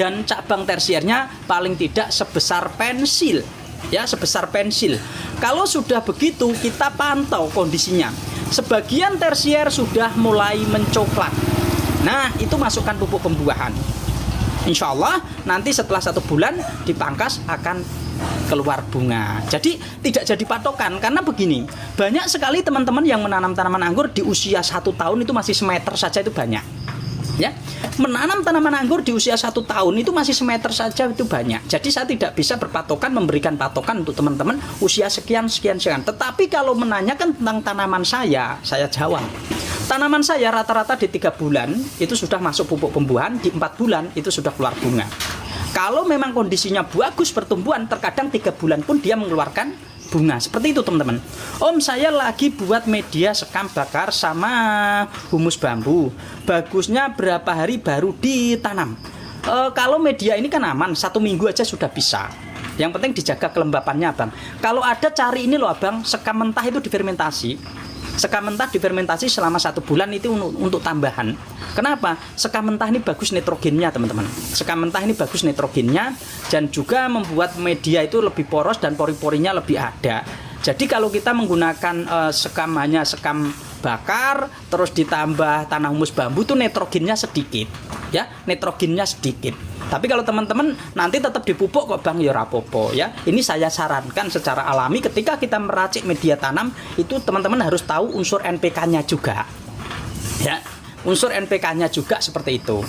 dan cabang tersiernya paling tidak sebesar pensil, ya, sebesar pensil. Kalau sudah begitu, kita pantau kondisinya. Sebagian tersier sudah mulai mencoklat. Nah, itu masukkan pupuk pembuahan. Insya Allah nanti setelah 1 bulan dipangkas akan keluar bunga. Jadi tidak jadi patokan, karena begini, banyak sekali teman-teman yang menanam tanaman anggur di usia 1 tahun itu masih semeter saja, itu banyak. Ya, menanam tanaman anggur di usia 1 tahun itu masih semeter saja, itu banyak. Jadi saya tidak bisa berpatokan, memberikan patokan untuk teman-teman usia sekian. Tetapi kalau menanyakan tentang tanaman saya jawab. Tanaman saya rata-rata di 3 bulan itu sudah masuk pupuk pembuahan, di 4 bulan itu sudah keluar bunga. Kalau memang kondisinya bagus pertumbuhan, terkadang 3 bulan pun dia mengeluarkan bunga. Seperti itu teman-teman. Om, saya lagi buat media sekam bakar sama humus bambu. Bagusnya berapa hari baru ditanam? Kalau media ini kan aman, 1 minggu aja sudah bisa. Yang penting dijaga kelembapannya, Abang. Kalau ada, cari ini loh, Abang, sekam mentah itu difermentasi. Sekam mentah difermentasi selama 1 bulan itu untuk tambahan. Kenapa? Sekam mentah ini bagus nitrogennya, teman-teman. Sekam mentah ini bagus nitrogennya, dan juga membuat media itu lebih poros dan pori-porinya lebih ada. Jadi kalau kita menggunakan sekam, hanya sekam bakar terus ditambah tanah humus bambu, itu nitrogennya sedikit, ya, nitrogennya sedikit. Tapi kalau teman-teman nanti tetap dipupuk kok, Bang, ya rapopo, ya. Ini saya sarankan secara alami, ketika kita meracik media tanam itu teman-teman harus tahu unsur NPK-nya juga, ya, unsur NPK-nya juga seperti itu.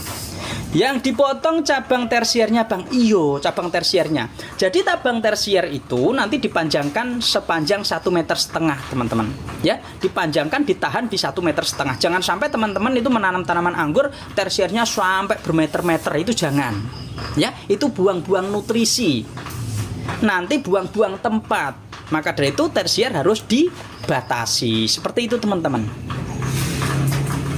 Yang dipotong cabang tersiernya, Bang, iyo, cabang tersiernya. Jadi cabang tersier itu nanti dipanjangkan sepanjang 1,5 meter, teman-teman, ya, dipanjangkan, ditahan di 1,5 meter. Jangan sampai teman-teman itu menanam tanaman anggur tersiernya sampai bermeter-meter, itu jangan, ya, itu buang-buang nutrisi, nanti buang-buang tempat. Maka dari itu tersier harus dibatasi seperti itu, teman-teman,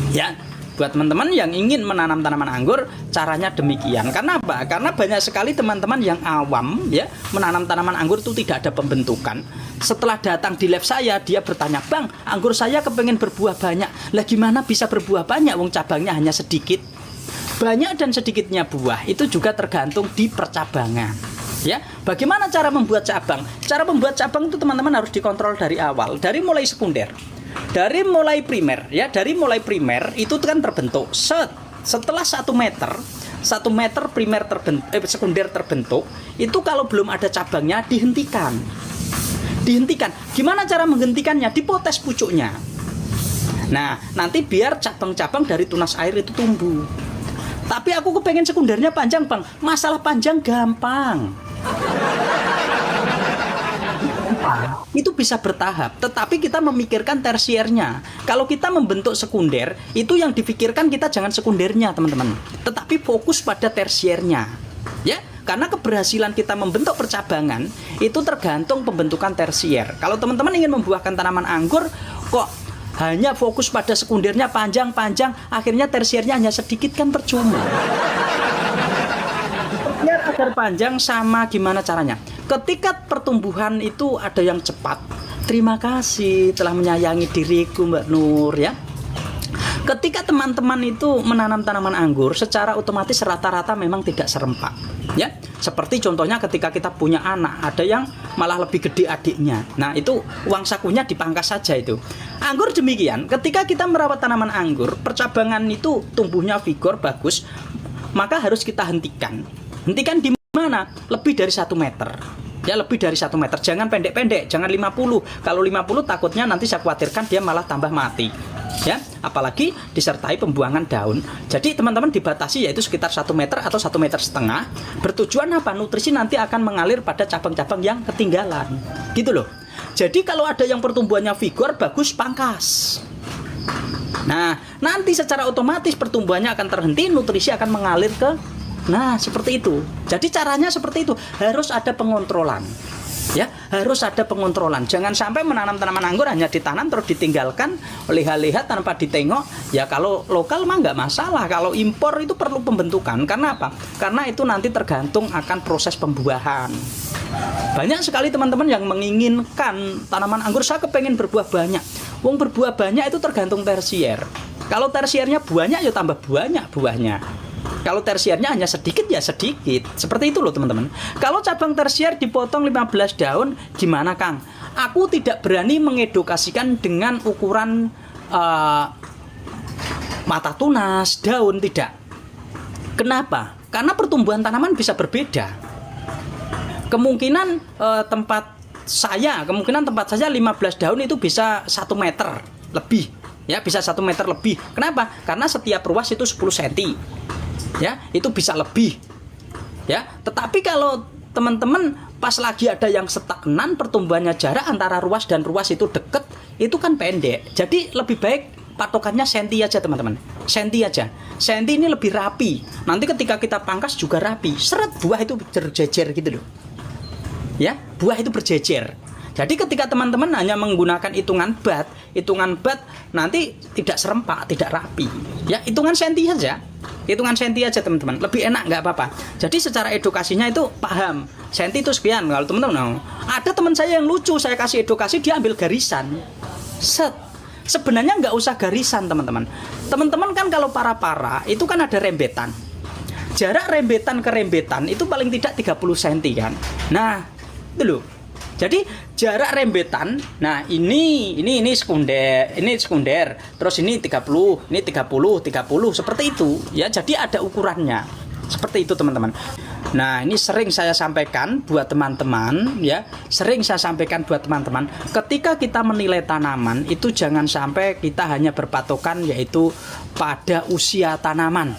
ya. Buat teman-teman yang ingin menanam tanaman anggur, caranya demikian. Karena apa? Karena banyak sekali teman-teman yang awam, ya, menanam tanaman anggur itu tidak ada pembentukan. Setelah datang di lab saya, dia bertanya, Bang, anggur saya kepengen berbuah banyak. Lah gimana bisa berbuah banyak, wong cabangnya hanya sedikit? Banyak dan sedikitnya buah itu juga tergantung di percabangan, ya. Bagaimana cara membuat cabang? Cara membuat cabang itu teman-teman harus dikontrol dari awal, dari mulai sekunder. Dari mulai primer, ya, dari mulai primer itu kan terbentuk. Setelah 1 meter primer terbentuk, sekunder terbentuk, itu kalau belum ada cabangnya dihentikan. Gimana cara menghentikannya? Dipotes pucuknya. Nah, nanti biar cabang-cabang dari tunas air itu tumbuh. Tapi aku kepengen sekundernya panjang, Bang. Masalah panjang gampang. Itu bisa bertahap, tetapi kita memikirkan tersiernya. Kalau kita membentuk sekunder, itu yang dipikirkan kita jangan sekundernya, teman-teman, tetapi fokus pada tersiernya, ya. Karena keberhasilan kita membentuk percabangan itu tergantung pembentukan tersier. Kalau teman-teman ingin membuahkan tanaman anggur kok hanya fokus pada sekundernya panjang-panjang, akhirnya tersiernya hanya sedikit, kan percuma. Biar agar panjang, sama gimana caranya? Ketika pertumbuhan itu ada yang cepat, terima kasih telah menyayangi diriku, Mbak Nur, ya. Ketika teman-teman itu menanam tanaman anggur, secara otomatis rata-rata memang tidak serempak, ya. Seperti contohnya ketika kita punya anak, ada yang malah lebih gede adiknya. Nah, itu uang sakunya dipangkas saja itu. Anggur demikian, ketika kita merawat tanaman anggur, percabangan itu tumbuhnya vigor bagus, maka harus kita hentikan. Hentikan di mana? Lebih dari 1 meter. Ya, lebih dari 1 meter. Jangan pendek-pendek, jangan 50. Kalau 50 takutnya nanti saya khawatirkan dia malah tambah mati. Ya, apalagi disertai pembuangan daun. Jadi teman-teman dibatasi yaitu sekitar 1 meter atau 1,5 meter. Bertujuan apa? Nutrisi nanti akan mengalir pada cabang-cabang yang ketinggalan. Gitu loh. Jadi kalau ada yang pertumbuhannya vigor bagus, pangkas. Nah, nanti secara otomatis pertumbuhannya akan terhenti, nutrisi akan mengalir ke. Nah, seperti itu. Jadi caranya seperti itu. Harus ada pengontrolan. Ya, harus ada pengontrolan. Jangan sampai menanam tanaman anggur hanya ditanam terus ditinggalkan, lihat-lihat tanpa ditengok. Ya, kalau lokal mah nggak masalah. Kalau impor itu perlu pembentukan. Karena apa? Karena itu nanti tergantung akan proses pembuahan. Banyak sekali teman-teman yang menginginkan tanaman anggur, saya kepengen berbuah banyak. Wong berbuah banyak itu tergantung tersier. Kalau tersiernya banyak, ya tambah banyak buahnya. Kalau tersiernya hanya sedikit ya sedikit. Seperti itu loh teman-teman. Kalau cabang tersier dipotong 15 daun, gimana Kang? Aku tidak berani mengedukasikan dengan ukuran mata tunas, daun, tidak. Kenapa? Karena pertumbuhan tanaman bisa berbeda. Kemungkinan tempat saya 15 daun itu bisa 1 meter lebih. Ya, bisa 1 meter lebih. Kenapa? Karena setiap ruas itu 10 cm. Ya, itu bisa lebih. Ya, tetapi kalau teman-teman pas lagi ada yang stagnan, pertumbuhannya jarak antara ruas dan ruas itu deket, itu kan pendek. Jadi lebih baik patokannya senti aja teman-teman. Senti aja. Senti ini lebih rapi. Nanti ketika kita pangkas juga rapi. Seret, buah itu berjejer gitu loh. Ya, buah itu berjejer. Jadi ketika teman-teman hanya menggunakan hitungan bat nanti tidak serempak, tidak rapi. Ya, hitungan senti aja. Hitungan senti aja teman-teman. Lebih enak, nggak apa-apa. Jadi secara edukasinya itu paham. Senti itu sekian. Kalau teman-teman ada teman saya yang lucu, saya kasih edukasi, dia ambil garisan. Set. Sebenarnya nggak usah garisan teman-teman. Teman-teman kan kalau para itu kan ada rembetan. Jarak rembetan ke rembetan itu paling tidak 30 cm kan. Nah, itu loh. Jadi jarak rembetan, nah ini sekunder, terus ini 30, ini 30, seperti itu ya. Jadi ada ukurannya. Seperti itu teman-teman. Nah, ini sering saya sampaikan buat teman-teman ya. Sering saya sampaikan buat teman-teman, ketika kita menilai tanaman itu jangan sampai kita hanya berpatokan yaitu pada usia tanaman.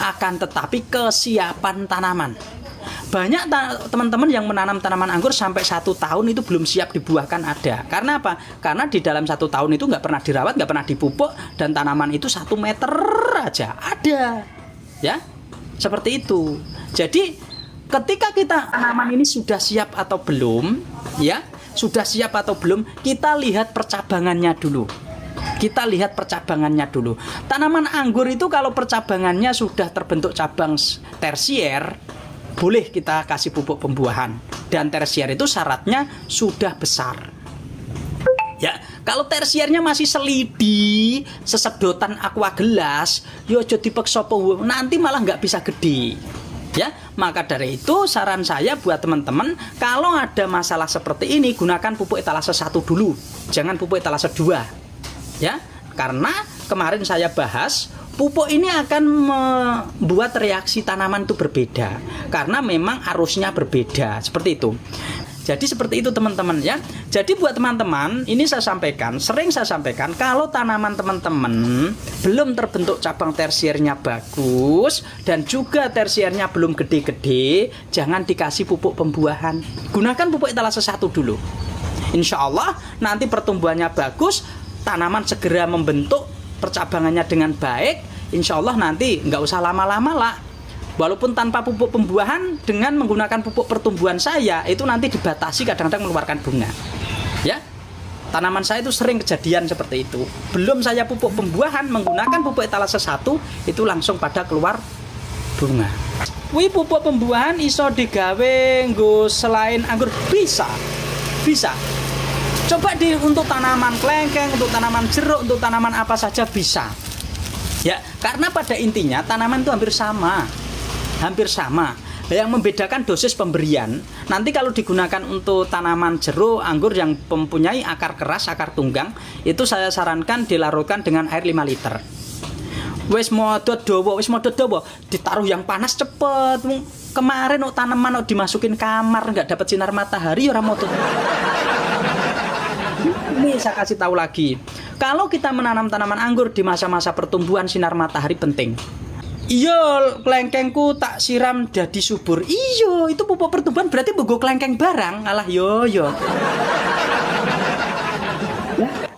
Akan tetapi kesiapan tanaman. Banyak teman-teman yang menanam tanaman anggur sampai 1 tahun itu belum siap dibuahkan ada. Karena apa? Karena di dalam 1 tahun itu nggak pernah dirawat, nggak pernah dipupuk, dan tanaman itu 1 meter aja ada. Ya, seperti itu. Jadi ketika kita tanaman ini sudah siap atau belum, ya, sudah siap atau belum, kita lihat percabangannya dulu. Kita lihat percabangannya dulu. Tanaman anggur itu kalau percabangannya sudah terbentuk cabang tersier, boleh kita kasih pupuk pembuahan. Dan tersier itu syaratnya sudah besar. Ya, kalau tersiernya masih selidi, sesedotan aqua gelas, yo aja dipeksa nanti malah nggak bisa gede. Ya, maka dari itu saran saya buat teman-teman, kalau ada masalah seperti ini gunakan pupuk etalase 1 dulu. Jangan pupuk etalase 2. Ya, karena kemarin saya bahas pupuk ini akan membuat reaksi tanaman itu berbeda karena memang arusnya berbeda, seperti itu. Jadi seperti itu teman-teman ya. Jadi buat teman-teman, ini saya sampaikan, sering saya sampaikan, kalau tanaman teman-teman belum terbentuk cabang tersiernya bagus dan juga tersiernya belum gede-gede, jangan dikasih pupuk pembuahan. Gunakan pupuk etalase 1 dulu. Insya Allah nanti pertumbuhannya bagus, tanaman segera membentuk percabangannya dengan baik, insya Allah nanti nggak usah lama-lama lah. Walaupun tanpa pupuk pembuahan, dengan menggunakan pupuk pertumbuhan saya itu nanti dibatasi kadang-kadang mengeluarkan bunga. Ya, tanaman saya itu sering kejadian seperti itu. Belum saya pupuk pembuahan, menggunakan pupuk etalase 1 itu langsung pada keluar bunga. Wih, pupuk pembuahan iso digawe nggo selain anggur, bisa. Coba untuk tanaman kelengkeng, untuk tanaman jeruk, untuk tanaman apa saja bisa. Ya, karena pada intinya tanaman itu hampir sama. Yang membedakan dosis pemberian. Nanti kalau digunakan untuk tanaman jeruk, anggur yang mempunyai akar keras, akar tunggang, itu saya sarankan dilarutkan dengan air 5 liter. Wis modot dawa, ditaruh yang panas cepet. Kemarin tanaman dimasukin kamar nggak dapat sinar matahari orang modot. Ini saya kasih tahu lagi. Kalau kita menanam tanaman anggur di masa-masa pertumbuhan, sinar matahari penting. Iya, kelengkengku tak siram jadi subur. Iya, itu pupuk pertumbuhan berarti bogo kelengkeng barang. Alah yo.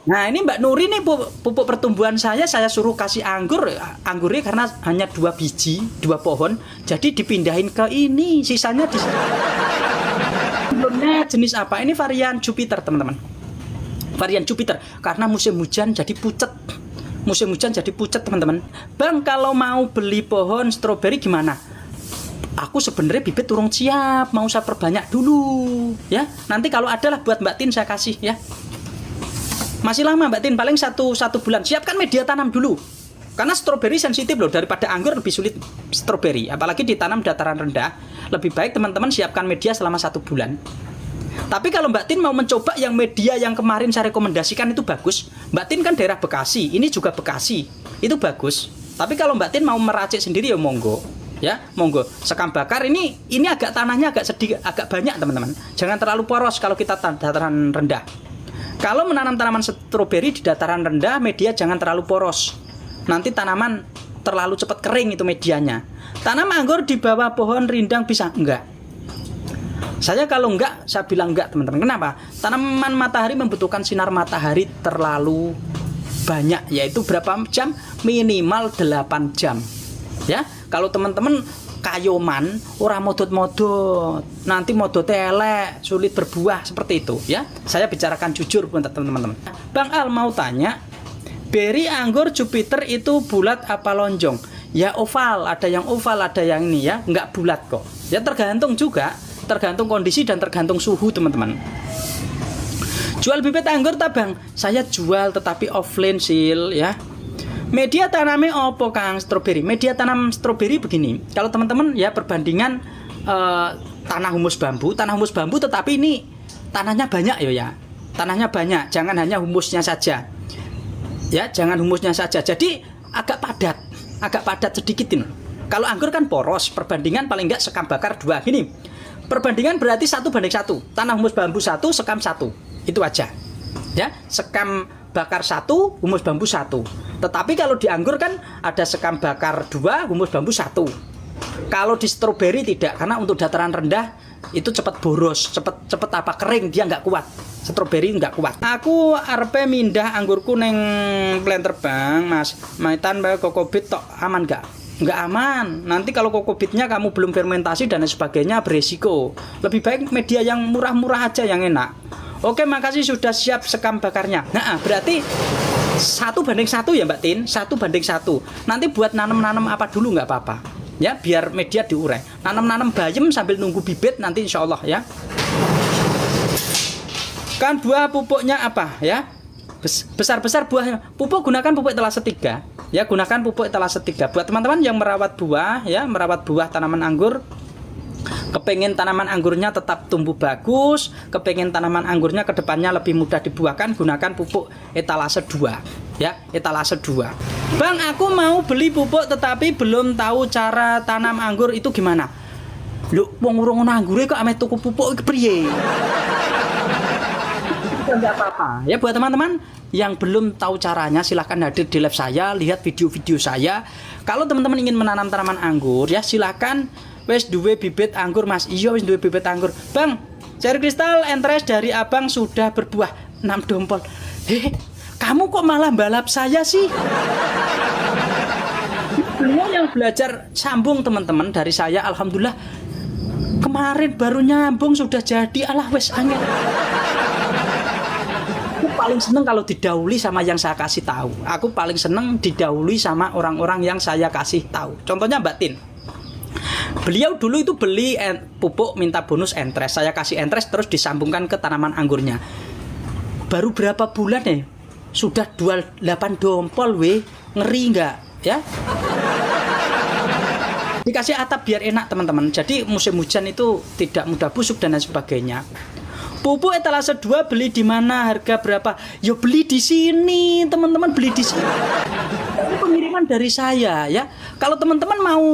Nah, ini Mbak Nuri nih pupuk pertumbuhan saya suruh kasih anggurnya karena hanya 2 biji, 2 pohon. Jadi dipindahin ke ini, sisanya di jenis apa? Ini varian Jupiter, teman-teman. Varian Jupiter karena musim hujan jadi pucet. Teman-teman. Bang, kalau mau beli pohon stroberi gimana? Aku sebenarnya bibit turun siap, mau saya perbanyak dulu ya. Nanti kalau ada lah buat Mbak Tin saya kasih ya. Masih lama Mbak Tin, paling satu bulan. Siapkan media tanam dulu. Karena stroberi sensitif loh, daripada anggur lebih sulit stroberi. Apalagi ditanam dataran rendah, lebih baik teman-teman siapkan media selama 1 bulan. Tapi kalau Mbak Tin mau mencoba yang media yang kemarin saya rekomendasikan itu bagus. Mbak Tin kan daerah Bekasi, ini juga Bekasi, itu bagus. Tapi kalau Mbak Tin mau meracik sendiri ya monggo. Ya, monggo. Sekam bakar ini agak tanahnya agak sedikit, agak banyak teman-teman. Jangan terlalu poros kalau kita dataran rendah. Kalau menanam tanaman stroberi di dataran rendah, media jangan terlalu poros. Nanti tanaman terlalu cepat kering itu medianya. Tanam anggur di bawah pohon rindang bisa? Enggak. Saya kalau enggak, saya bilang enggak teman-teman. Kenapa? Tanaman matahari membutuhkan sinar matahari terlalu banyak, yaitu berapa jam? Minimal 8 jam. Ya, kalau teman-teman kayoman, orang modot-modot, nanti modot elek, sulit berbuah seperti itu. Ya, saya bicarakan jujur teman-teman. Bang Al mau tanya, beri anggur Jupiter itu bulat apa lonjong? Ya oval, ada yang oval, ada yang ini ya, enggak bulat kok. Ya tergantung juga, tergantung kondisi dan tergantung suhu teman-teman. Jual bibit anggur tak Bang? Saya jual tetapi offline sil ya. Media tanamnya opo Kang stroberi? Media tanam stroberi begini. Kalau teman-teman ya perbandingan tanah humus bambu tetapi ini tanahnya banyak ya. Tanahnya banyak, jangan hanya humusnya saja. Ya, jangan humusnya saja. Jadi agak padat sedikit ini. Kalau anggur kan poros, perbandingan paling enggak sekam bakar 2 gini. Perbandingan berarti 1:1. Tanah humus bambu 1, sekam 1. Itu aja. Ya, sekam bakar 1, humus bambu 1. Tetapi kalau di anggur kan ada sekam bakar 2, humus bambu 1. Kalau di stroberi tidak, karena untuk dataran rendah itu cepat boros, cepat kering, dia nggak kuat. Stroberi nggak kuat. Aku arepe mindah anggurku neng planter Bang, Mas. Maitan bae kokobit tok aman nggak? Nggak aman. Nanti kalau kokobitnya kamu belum fermentasi dan sebagainya beresiko. Lebih baik media yang murah-murah aja yang enak. Oke, makasih sudah siap sekam bakarnya. Nah, berarti 1:1 ya Mbak Tin, 1:1. Nanti buat nanam apa dulu nggak apa-apa. Ya, biar media diurai. Nanam bayam sambil nunggu bibit nanti insya Allah ya. Kan buah pupuknya apa ya? Besar-besar buahnya. Pupuk gunakan pupuk etalase 3. Ya, gunakan pupuk etalase 3. Buat teman-teman yang merawat buah ya, merawat buah tanaman anggur, kepengen tanaman anggurnya tetap tumbuh bagus, kepengen tanaman anggurnya kedepannya lebih mudah dibuahkan, gunakan pupuk etalase 2 ya, etalase 2. Bang, aku mau beli pupuk tetapi belum tahu cara tanam anggur itu gimana. Lho, wong urung ono anggure kok ame tuku pupuk iki priye? Enggak apa-apa. Ya buat teman-teman yang belum tahu caranya silahkan hadir di live saya, lihat video-video saya. Kalau teman-teman ingin menanam tanaman anggur ya silahkan. Wes duwe bibit anggur Mas. Iya wes duwe bibit anggur. Bang, cherry crystal entres dari Abang sudah berbuah 6 dompol. Kamu kok malah balap saya sih? Beliau yang belajar sambung teman-teman dari saya, alhamdulillah kemarin baru nyambung sudah jadi. Alah wes angel. Aku paling seneng kalau didahului sama yang saya kasih tahu. Aku paling seneng didahului sama orang-orang yang saya kasih tahu. Contohnya Mbak Tin. Beliau dulu itu beli pupuk minta bonus entres. Saya kasih entres terus disambungkan ke tanaman anggurnya. Baru berapa bulan ya? Sudah 8 dompol weh. Ngeri nggak ya? Dikasih atap biar enak teman-teman. Jadi musim hujan itu tidak mudah busuk dan lain sebagainya. Pupuk etalase 2 beli di mana? Harga berapa? Yo beli di sini, teman-teman, beli di sini. Ini pengiriman dari saya ya. Kalau teman-teman mau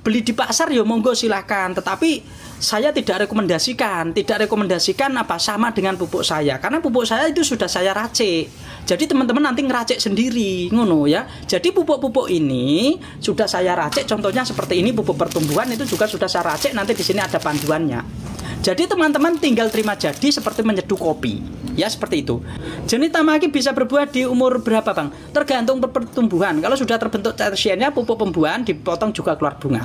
beli di pasar ya monggo silahkan. Tetapi saya tidak rekomendasikan apa sama dengan pupuk saya. Karena pupuk saya itu sudah saya racik. Jadi teman-teman nanti ngeracik sendiri, ngono ya. Jadi pupuk-pupuk ini sudah saya racik. Contohnya seperti ini pupuk pertumbuhan itu juga sudah saya racik. Nanti di sini ada panduannya. Jadi teman-teman tinggal terima jadi seperti menyeduh kopi. Ya seperti itu. Jenis tamaki bisa berbuah di umur berapa Bang? Tergantung pertumbuhan. Kalau sudah terbentuk tersiernya pupuk pembuahan dipotong juga keluar bunga.